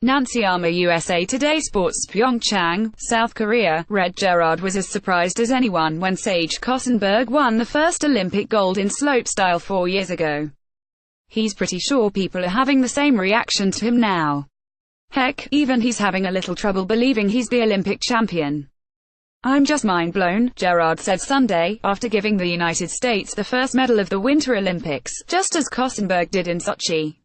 Nancy Armour, USA Today Sports. Pyeongchang, South Korea. Red Gerard was as surprised as anyone when Sage Kossenberg won the first Olympic gold in slopestyle 4 years ago. He's pretty sure people are having the same reaction to him now. Heck, even he's having a little trouble believing he's the Olympic champion. "I'm just mind-blown," Gerard said Sunday, after giving the United States the first medal of the Winter Olympics, just as Kossenberg did in Sochi.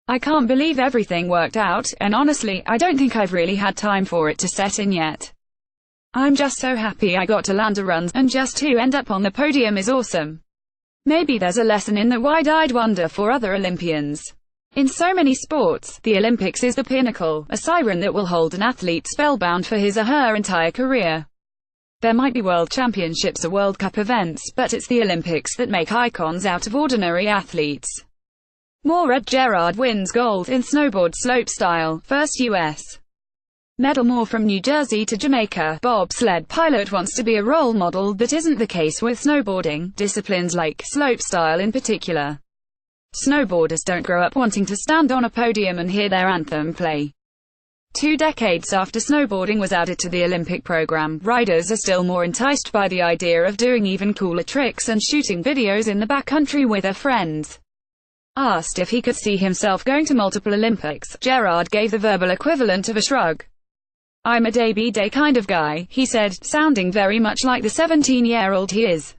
"I can't believe everything worked out, and honestly, I don't think I've really had time for it to set in yet. I'm just so happy I got to land a run, and just to end up on the podium is awesome." Maybe there's a lesson in the wide-eyed wonder for other Olympians. In so many sports, the Olympics is the pinnacle, a siren that will hold an athlete spellbound for his or her entire career. There might be world championships or World Cup events, but it's the Olympics that make icons out of ordinary athletes. More. Red Gerard wins gold in snowboard slopestyle, first U.S. medal. More. From New Jersey to Jamaica, bobsled pilot wants to be a role model. That isn't the case with snowboarding disciplines like slopestyle in particular. Snowboarders don't grow up wanting to stand on a podium and hear their anthem play. 2 decades after snowboarding was added to the Olympic program, riders are still more enticed by the idea of doing even cooler tricks and shooting videos in the backcountry with their friends. Asked if he could see himself going to multiple Olympics, Gerard gave the verbal equivalent of a shrug. "I'm a day-by-day kind of guy," he said, sounding very much like the 17-year-old he is.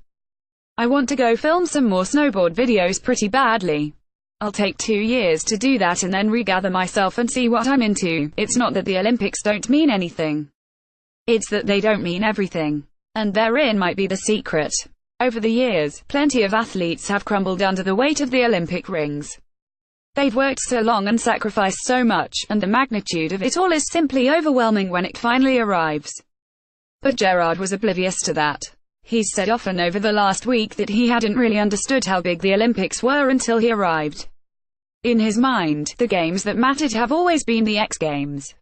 "I want to go film some more snowboard videos pretty badly. I'll take 2 years to do that and then regather myself and see what I'm into." It's not that the Olympics don't mean anything. It's that they don't mean everything. And therein might be the secret. Over the years, plenty of athletes have crumbled under the weight of the Olympic rings. They've worked so long and sacrificed so much, and the magnitude of it all is simply overwhelming when it finally arrives. But Gerard was oblivious to that. He's said often over the last week that he hadn't really understood how big the Olympics were until he arrived. In his mind, the games that mattered have always been the X Games.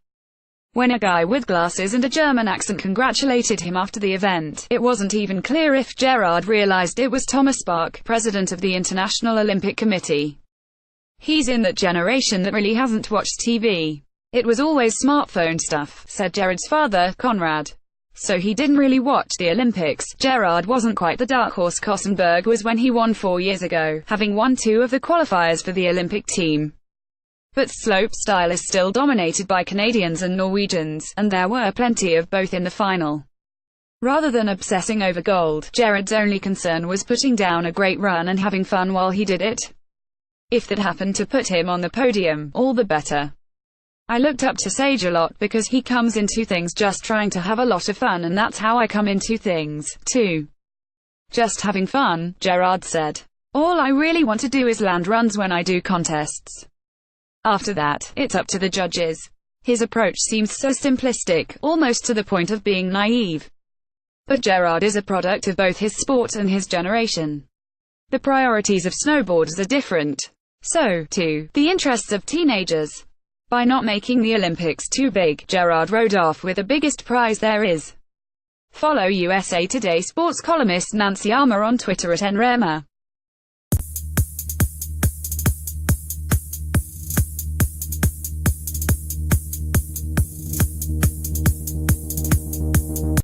When a guy with glasses and a German accent congratulated him after the event, it wasn't even clear if Gerard realized it was Thomas Bach, president of the International Olympic Committee. "He's in that generation that really hasn't watched TV. It was always smartphone stuff," said Gerard's father, Conrad. "So he didn't really watch the Olympics." Gerard wasn't quite the dark horse Kossenberg was when he won 4 years ago, having won 2 of the qualifiers for the Olympic team. But slopestyle is still dominated by Canadians and Norwegians, and there were plenty of both in the final. Rather than obsessing over gold, Gerard's only concern was putting down a great run and having fun while he did it. If that happened to put him on the podium, all the better. "I looked up to Sage a lot because he comes into things just trying to have a lot of fun, and that's how I come into things, too. Just having fun," Gerard said. "All I really want to do is land runs when I do contests. After that, it's up to the judges." His approach seems so simplistic, almost to the point of being naive. But Gerard is a product of both his sport and his generation. The priorities of snowboarders are different. So, too, the interests of teenagers. By not making the Olympics too big, Gerard rode off with the biggest prize there is. Follow USA Today sports columnist Nancy Armour on Twitter @NREMA.